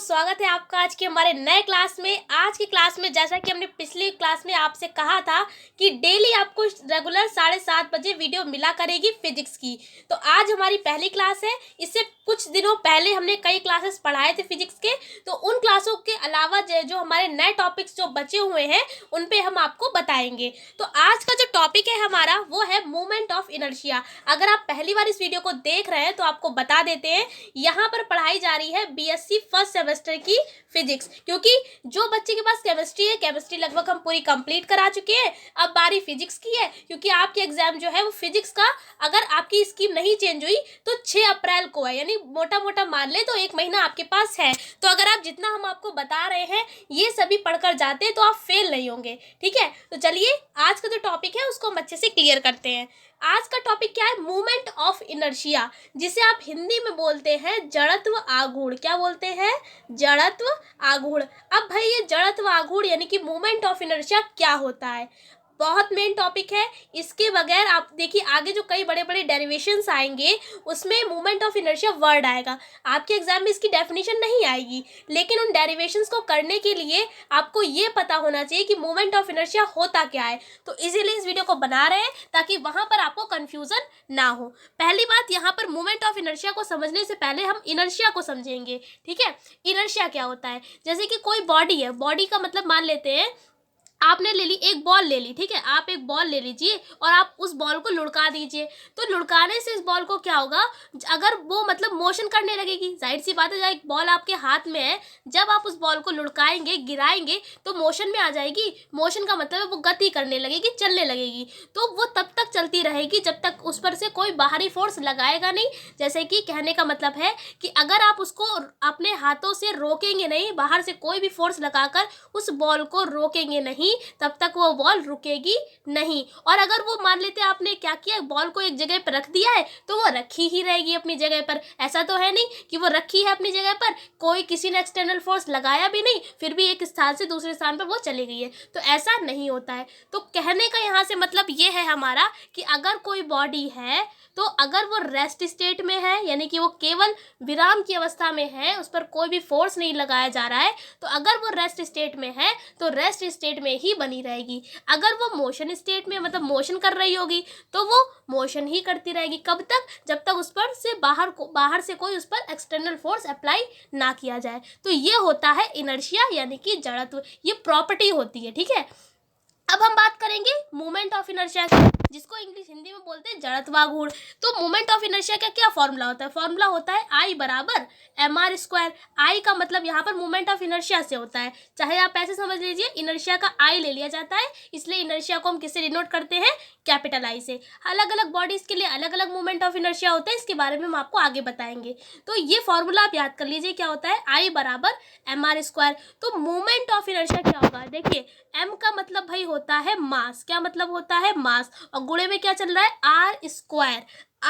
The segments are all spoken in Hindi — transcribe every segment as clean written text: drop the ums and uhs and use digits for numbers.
स्वागत है आपका आज के हमारे नए क्लास में। आज की क्लास में जैसा कि हमने पिछली क्लास में आपसे कहा था कि डेली आपको रेगुलर 7:30 बजे वीडियो मिला करेगी फिजिक्स की। तो आज हमारी पहली क्लास है। इससे कुछ दिनों पहले हमने कई क्लासेस पढ़ाए थे फिजिक्स के, तो उन क्लासों के अलावा जो हमारे नए टॉपिक्स जो बचे हुए हैं उन पे हम आपको बताएंगे। तो आज का जो टॉपिक है हमारा वो है मूवमेंट ऑफ इनर्शिया। अगर आप पहली बार इस वीडियो को देख रहे हैं तो आपको बता देते हैं, यहाँ पर पढ़ाई जा रही है बीएससी फर्स्ट सेमेस्टर की फिजिक्स, क्योंकि जो बच्चे के पास केमिस्ट्री है, केमिस्ट्री लगभग हम पूरी कंप्लीट करा चुके हैं। अब बारी फिजिक्स की है, क्योंकि आपके एग्जाम जो है वो फिजिक्स का, अगर आपकी स्कीम नहीं चेंज हुई तो 6 अप्रैल को है, यानी मोटा मोटा मान ले तो 1 महीना आपके पास है। तो अगर आप जितना हम आपको बता रहे हैं ये सभी पढ़कर जाते तो आप फेल नहीं होंगे। ठीक है, तो चलिए आज का जो टॉपिक है उसको हम अच्छे से क्लियर करते हैं। आज का टॉपिक क्या है? मूवमेंट ऑफ इनर्शिया, जिसे आप हिंदी में बोलते हैं जड़त्व आघूर्ण। क्या बोलते हैं? जड़त्व आघूर्ण। अब भाई ये जड़त्व आघूर्ण यानी कि मूवमेंट ऑफ इनर्शिया क्या होता है? बहुत मेन टॉपिक है। इसके बगैर आप देखिए आगे जो कई बड़े बड़े डेरिवेशंस आएंगे उसमें मूवमेंट ऑफ इनर्शिया वर्ड आएगा। आपके एग्जाम में इसकी डेफिनेशन नहीं आएगी, लेकिन उन डेरिवेशंस को करने के लिए आपको ये पता होना चाहिए कि मूवमेंट ऑफ इनर्शिया होता क्या है। तो इसीलिए इस वीडियो को बना रहे हैं ताकि वहां पर आपको कंफ्यूजन ना हो। पहली बात, यहाँ पर मूवमेंट ऑफ इनर्शिया को समझने से पहले हम इनर्शिया को समझेंगे। ठीक है, इनर्शिया क्या होता है? जैसे कि कोई बॉडी है, बॉडी का मतलब मान लेते हैं आपने ले ली एक बॉल ले ली। ठीक है, आप एक बॉल ले लीजिए और आप उस बॉल को लुढ़का दीजिए। तो लुढ़काने से इस बॉल को क्या होगा? अगर वो मतलब मोशन करने लगेगी, जाहिर सी बात है, जब एक बॉल आपके हाथ में है, जब आप उस बॉल को लुढ़काएंगे, गिराएंगे तो मोशन में आ जाएगी। मोशन का मतलब है वो गति करने लगेगी, चलने लगेगी। तो वो तब तक चलती रहेगी जब तक उस पर से कोई बाहरी फोर्स लगाएगा नहीं। जैसे कि कहने का मतलब है कि अगर आप उसको अपने हाथों से रोकेंगे नहीं, बाहर से कोई भी फोर्स लगाकर उस बॉल को रोकेंगे नहीं, तब तक वो बॉल रुकेगी नहीं। और अगर वो मान लेते हैं आपने क्या किया, बॉल को एक जगह पर रख दिया है तो वो रखी ही रहेगी अपनी जगह पर। ऐसा तो है नहीं कि वो रखी है अपनी जगह पर, कोई किसी ने एक्सटर्नल फोर्स लगाया भी नहीं, फिर भी एक स्थान से दूसरे स्थान पर वो चली गई है। तो ऐसा नहीं होता है। तो कहने का यहाँ से मतलब ये है हमारा कि अगर कोई बॉडी है तो अगर वो रेस्ट स्टेट में है, यानी कि वो केवल विराम की अवस्था में है, उस पर कोई भी फोर्स नहीं लगाया जा रहा है, तो अगर वो रेस्ट स्टेट में है तो रेस्ट स्टेट में ही बनी रहेगी। अगर वो मोशन स्टेट में मतलब मोशन कर रही होगी तो वो मोशन ही करती रहेगी। कब तक? जब तक उस पर से बाहर से कोई उस पर एक्सटर्नल फोर्स अप्लाई ना किया जाए। तो ये होता है इनर्शिया यानी कि जड़त्व, ये प्रॉपर्टी होती है। ठीक है, अब हम बात करेंगे मूवमेंट ऑफ इनर्शिया की, जिसको इंग्लिश हिंदी में बोलते हैं जड़त्वाघूर्ण। तो मूवमेंट ऑफ इनर्शिया का क्या फॉर्मूला होता है? फॉर्मूला होता है I बराबर mr²। I का मतलब यहाँ पर मूवमेंट ऑफ इनर्शिया से होता है। चाहे आप ऐसे समझ लीजिए, इनर्शिया का I ले लिया जाता है, इसलिए इनर्शिया को हम किससे डिनोट करते हैं? कैपिटल I से। अलग अलग बॉडीज के लिए अलग अलग मूवमेंट ऑफ इनर्शिया होता है, इसके बारे में हम आपको आगे बताएंगे। तो ये फॉर्मूला आप याद कर लीजिए, क्या होता है? I बराबर mr²। तो मूवमेंट ऑफ इनर्शिया क्या होगा? देखिए, m का मतलब भाई होता है मास। क्या मतलब होता है? मास। और गुणे में क्या चल रहा है? r²।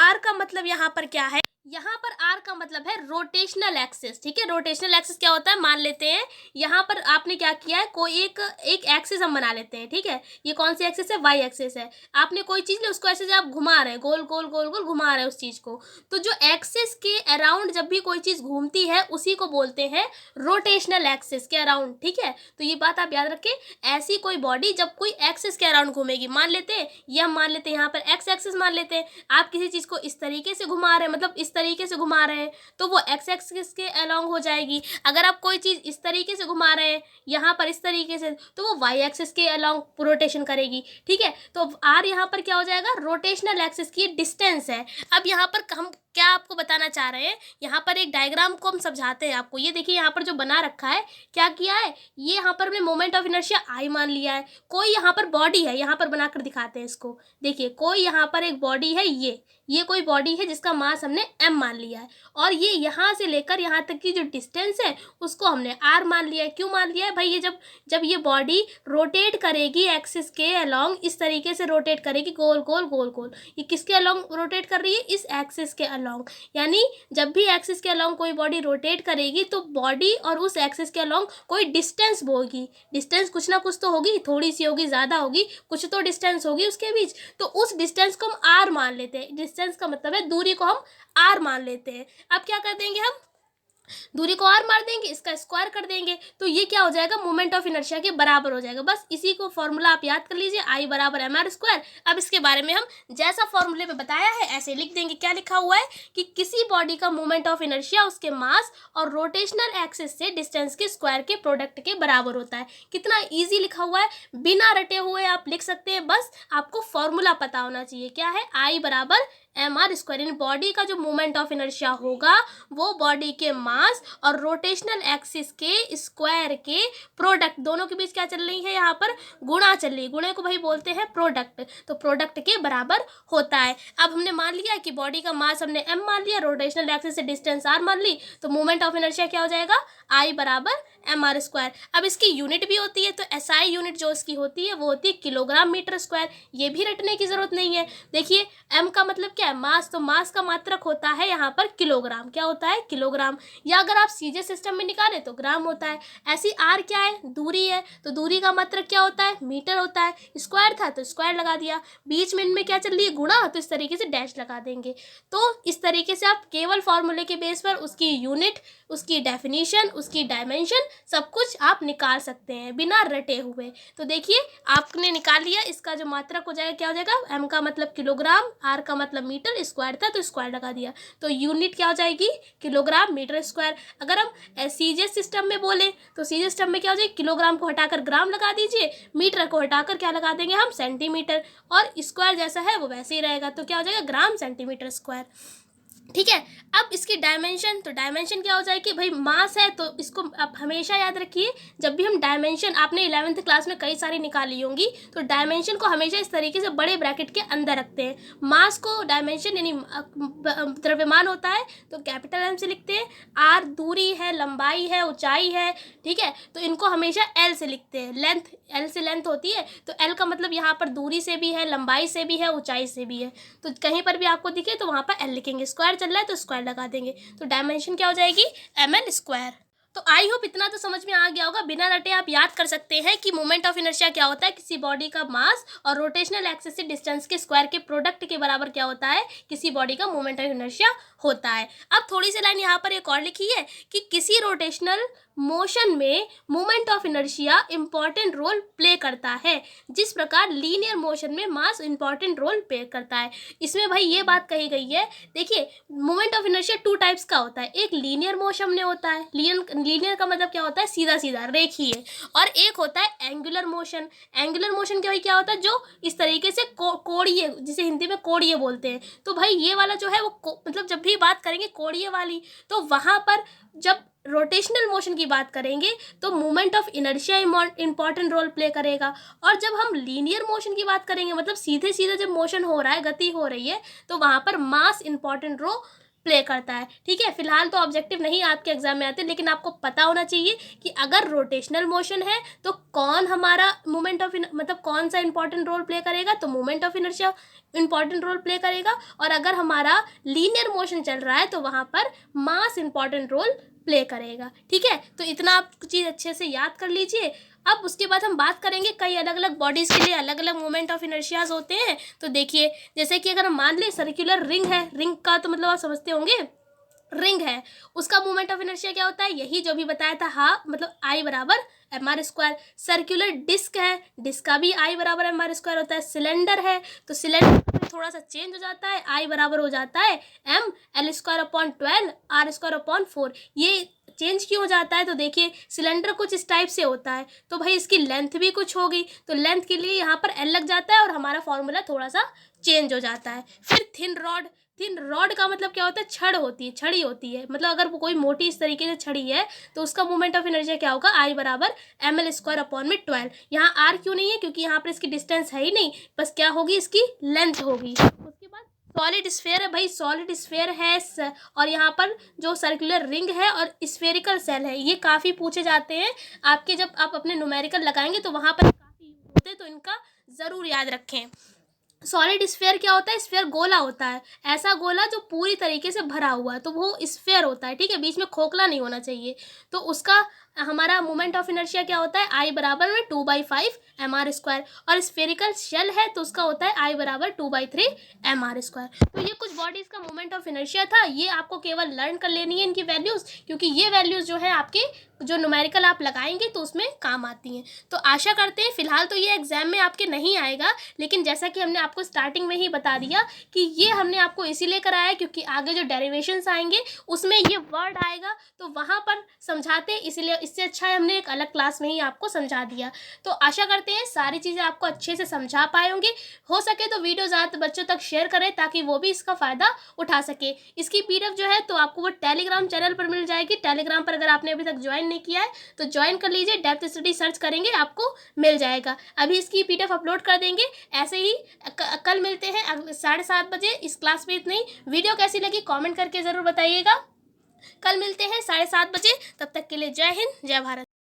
r का मतलब यहाँ पर क्या है? यहाँ पर r का मतलब है रोटेशनल एक्सिस। ठीक है, रोटेशनल एक्सिस क्या होता है? मान लेते हैं यहाँ पर आपने क्या किया है, कोई एक एक्सिस हम बना लेते हैं। ठीक है, ये कौन सी एक्सिस है? वाई एक्सिस है। आपने कोई चीज ली, उसको ऐसे से आप घुमा रहे हैं, गोल गोल गोल गोल घुमा रहे हैं उस चीज को। तो जो एक्सिस के अराउंड जब भी कोई चीज घूमती है उसी को बोलते हैं रोटेशनल एक्सिस के अराउंड। ठीक है, तो ये बात आप याद रखें। ऐसी कोई बॉडी जब कोई एक्सिस के अराउंड घूमेगी, मान लेते हैं ये हम मान लेते हैं यहाँ पर एक्स एक्सिस मान लेते हैं, आप किसी चीज को इस तरीके से घुमा रहे हैं, मतलब इस तरीके से घुमा रहे हैं तो वो एक्स एक्सिस के अलोंग हो जाएगी। अगर आप कोई चीज इस तरीके से घुमा रहे हैं यहाँ पर इस तरीके से, तो वो वाई एक्सिस के अलोंग रोटेशन करेगी। ठीक है, तो आर यहाँ पर क्या हो जाएगा? रोटेशनल एक्सिस की डिस्टेंस है। अब यहाँ पर हम क्या आपको बताना चाह रहे हैं, यहाँ पर एक डायग्राम को हम समझाते हैं आपको। ये देखिए यहाँ पर जो बना रखा है, क्या किया है, ये यहाँ पर हमने मोमेंट ऑफ इनर्शिया I मान लिया है। कोई यहाँ पर बॉडी है, यहाँ पर बनाकर दिखाते हैं इसको। देखिए, कोई यहाँ पर एक बॉडी है, ये कोई बॉडी है जिसका मास हमने m मान लिया है, और ये यहाँ से लेकर यहाँ तक की जो डिस्टेंस है उसको हमने r मान लिया है। क्यों मान लिया है भाई? ये जब ये बॉडी रोटेट करेगी एक्सिस के अलोंग, इस तरीके से रोटेट करेगी, गोल गोल गोल गोल, ये किसके अलोंग रोटेट कर रही है? इस एक्सिस के अलोंग। यानी जब भी एक्सिस के अलोंग कोई बॉडी रोटेट करेगी तो बॉडी और उस एक्सिस के अलोंग कोई डिस्टेंस होगी। डिस्टेंस कुछ ना कुछ तो होगी, थोड़ी सी होगी, ज़्यादा होगी, कुछ तो डिस्टेंस होगी उसके बीच। तो उस डिस्टेंस को हम r मान लेते हैं। डिस्टेंस का मतलब है दूरी को हम r मान लेते हैं। अब क्या कर देंगे हम? दूरी को आर मार देंगे, इसका स्क्वायर कर देंगे, तो ये क्या हो जाएगा, मोमेंट ऑफ इनर्शिया के बराबर हो जाएगा। बस इसी को फॉर्मूला आप याद कर लीजिए, आई बराबर एम आर स्क्वायर। अब इसके बारे में हम जैसा फॉर्मूले में बताया है ऐसे लिख देंगे। क्या लिखा हुआ है कि किसी बॉडी का मोमेंट ऑफ इनर्शिया उसके मास और रोटेशनल एक्सिस से डिस्टेंस के स्क्वायर के प्रोडक्ट के बराबर होता है। कितना ईजी लिखा हुआ है, बिना रटे हुए आप लिख सकते हैं, बस आपको फॉर्मूला पता होना चाहिए। क्या है, आई बराबर एम आर स्क्वायर। इन बॉडी का जो मोमेंट ऑफ इनर्शिया होगा वो बॉडी के मास और रोटेशनल एक्सिस के स्क्वायर के प्रोडक्ट, दोनों के बीच क्या चल रही है, यहाँ पर गुणा चल रही है। गुणे को भाई बोलते हैं प्रोडक्ट, तो प्रोडक्ट के बराबर होता है। अब हमने मान लिया कि बॉडी का मास हमने एम मान लिया, रोटेशनल एक्सिस से डिस्टेंस आर मान ली, तो मोमेंट ऑफ इनर्शिया क्या हो जाएगा, आई बराबर एम आर स्क्वायर। अब इसकी यूनिट भी होती है, तो एसआई यूनिट जो इसकी होती है वो होती है किलोग्राम मीटर स्क्वायर। ये भी रटने की जरूरत नहीं है। देखिए एम का मतलब क्या है, मास, तो मास का मात्रक होता है यहाँ पर किलोग्राम। क्या होता है, किलोग्राम। या अगर आप सीधे सिस्टम में निकालें तो ग्राम होता है। ऐसी आर क्या है, दूरी है, तो दूरी का मात्रक क्या होता है, मीटर होता है। स्क्वायर था तो स्क्वायर लगा दिया, बीच में इनमें क्या चल रही है, गुणा, तो इस तरीके से डैश लगा देंगे। तो इस तरीके से आप केवल फॉर्मूले के बेस पर उसकी यूनिट, उसकी डेफिनेशन, उसकी डायमेंशन सब कुछ आप निकाल सकते हैं बिना रटे हुए। तो देखिए आपने निकाल लिया, इसका जो मात्रक हो जाएगा क्या हो जाएगा, एम का मतलब किलोग्राम, आर का मतलब मीटर, स्क्वायर था तो स्क्वायर लगा दिया, तो यूनिट क्या हो जाएगी, किलोग्राम मीटर स्क्वायर। अगर हम सीजे सिस्टम में बोले तो सीजे सिस्टम में क्या हो जाएगा, किलोग्राम को हटाकर ग्राम लगा दीजिए, मीटर को हटाकर क्या लगा देंगे हम, सेंटीमीटर, और स्क्वायर जैसा है वो वैसे ही रहेगा, तो क्या हो जाएगा, ग्राम सेंटीमीटर स्क्वायर। ठीक है। अब इसकी डायमेंशन, तो डायमेंशन क्या हो जाएगी, भाई मास है तो इसको आप हमेशा याद रखिए, जब भी हम डायमेंशन, आपने 11th क्लास में कई सारी निकाली होंगी, तो डायमेंशन को हमेशा इस तरीके से बड़े ब्रैकेट के अंदर रखते हैं। मास को डायमेंशन यानी द्रव्यमान होता है तो कैपिटल एम से लिखते हैं, आर दूरी है, लंबाई है, ऊंचाई है, ठीक है, तो इनको हमेशा एल से लिखते हैं। लेंथ, एल से लेंथ होती है, तो एल का मतलब यहाँ पर दूरी से भी है, लंबाई से भी है, ऊंचाई से भी है, तो कहीं पर भी आपको दिखे तो वहाँ पर एल लिखेंगे। स्क्वायर चल रहा है तो स्क्वायर लगा देंगे, तो डायमेंशन क्या हो जाएगी, एम एल स्क्वायर। तो आई होप इतना तो समझ में आ गया होगा। बिना रटे आप याद कर सकते हैं कि मोमेंट ऑफ इनर्शिया क्या होता है, किसी बॉडी का मास और रोटेशनल एक्सिस से डिस्टेंस के स्क्वायर के प्रोडक्ट के बराबर क्या होता है, किसी बॉडी का मोमेंट ऑफ इनर्शिया होता है। अब थोड़ी सी लाइन यहाँ पर एक और लिखी है कि किसी रोटेशनल मोशन में moment of inertia important role play करता है, जिस प्रकार लीनियर मोशन में मास इंपॉर्टेंट रोल प्ले करता है। इसमें भाई ये बात कही गई है, देखिए moment of inertia two types का होता है, एक लीनियर मोशन में होता है, लीनियर का मतलब क्या होता है, सीधा सीधा रेखीय, और एक होता है एंगुलर मोशन। एंगुलर मोशन क्या होता है, जो इस तरीके से कोणीय, जिसे हिंदी में कोणीय बोलते हैं। तो भाई ये वाला जो है वो मतलब जब भी बात करेंगे कोणीय वाली, तो वहाँ पर जब रोटेशनल मोशन की बात करेंगे तो moment of inertia important role play करेगा, और जब हम लीनियर मोशन की बात करेंगे, मतलब सीधे सीधे जब मोशन हो रहा है, गति हो रही है, तो वहाँ पर मास इंपॉर्टेंट रोल प्ले करता है। ठीक है, फिलहाल तो ऑब्जेक्टिव नहीं आपके एग्जाम में आते, लेकिन आपको पता होना चाहिए कि अगर रोटेशनल मोशन है तो कौन हमारा मोमेंट ऑफ मतलब कौन सा इंपॉर्टेंट रोल प्ले करेगा, तो moment of inertia important role play करेगा, और अगर हमारा लीनियर मोशन चल रहा है तो वहाँ पर मास इंपॉर्टेंट रोल प्ले करेगा। ठीक है, तो इतना आप चीज़ अच्छे से याद कर लीजिए। अब उसके बाद हम बात करेंगे, कई अलग अलग बॉडीज़ के लिए अलग अलग मोमेंट ऑफ इनर्शियाज होते हैं। तो देखिए जैसे कि अगर हम मान लें सर्कुलर रिंग है, रिंग का तो मतलब आप समझते होंगे, रिंग है, उसका मोमेंट ऑफ इनर्शिया क्या होता है, यही जो भी बताया था, हाँ मतलब आई बराबर M R square. Circular disc है, डिस्क का भी आई बराबर एम आर स्क्वायर होता है। सिलेंडर है तो सिलेंडर थोड़ा सा चेंज हो जाता है, आई बराबर हो जाता है M L square upon 12 R square upon 4। ये चेंज क्यों हो जाता है, तो देखिए सिलेंडर कुछ इस टाइप से होता है, तो भाई इसकी लेंथ भी कुछ होगी, तो लेंथ के लिए यहाँ पर एल लग जाता है और हमारा फॉर्मूला थोड़ा सा चेंज हो जाता है। फिर थिन रॉड, थिन रॉड का मतलब क्या होता है, छड़ होती है, छड़ी होती है, मतलब अगर कोई मोटी इस तरीके से छड़ी है तो उसका मोमेंट ऑफ इनर्शिया क्या होगा, आई बराबर एम एल स्क्वायर अपॉन में 12। यहाँ आर क्यों नहीं है, क्योंकि यहाँ पर इसकी डिस्टेंस है ही नहीं, बस क्या होगी, इसकी लेंथ होगी। उसके बाद सॉलिड स्फेयर है, भाई सॉलिड स्फेयर है, और यहाँ पर जो सर्कुलर रिंग है और स्फेरिकल सेल है, ये काफ़ी पूछे जाते हैं आपके, जब आप अपने न्यूमेरिकल लगाएंगे तो वहाँ पर काफ़ी होते हैं, तो इनका ज़रूर याद रखें। सॉलिड स्फेयर क्या होता है, स्फेयर गोला होता है, ऐसा गोला जो पूरी तरीके से भरा हुआ है, तो वो स्फेयर होता है, ठीक है, बीच में खोखला नहीं होना चाहिए। तो उसका हमारा मोमेंट ऑफ इनर्शिया क्या होता है, आई बराबर में 2/5 mr²। और स्फेरिकल शेल है तो उसका होता है आई बराबर 2/3 mr²। तो ये कुछ बॉडीज का मोमेंट ऑफ इनर्शिया था, ये आपको केवल लर्न कर लेनी है इनकी वैल्यूज़, क्योंकि ये वैल्यूज़ जो है आपके जो न्यूमेरिकल आप लगाएंगे तो उसमें काम आती हैं। तो आशा करते हैं, फिलहाल तो ये एग्जाम में आपके नहीं आएगा, लेकिन जैसा कि हमने आपको स्टार्टिंग में ही बता दिया कि ये हमने आपको इसीलिए कराया क्योंकि आगे जो डेरिवेशंस आएंगे उसमें ये वर्ड आएगा, तो वहाँ पर समझाते हैं, इसलिए इससे अच्छा है हमने एक अलग क्लास में ही आपको समझा दिया। तो आशा करते हैं सारी चीज़ें आपको अच्छे से समझा पाए होंगे। हो सके तो वीडियो ज़्यादा बच्चों तक शेयर करें ताकि वो भी इसका फ़ायदा उठा सके। इसकी PDF जो है तो आपको वो टेलीग्राम चैनल पर मिल जाएगी। टेलीग्राम पर अगर आपने अभी तक ज्वाइन नहीं किया है तो ज्वाइन कर लीजिए, डेप्थ स्टडी सर्च करेंगे आपको मिल जाएगा। अभी इसकी PDF अपलोड कर देंगे। ऐसे ही कल मिलते हैं 7:30 बजे। इस क्लास में इतना ही। वीडियो कैसी लगी कमेंट करके ज़रूर बताइएगा। कल मिलते हैं 7:30 बजे। तब तक के लिए जय हिंद, जय भारत।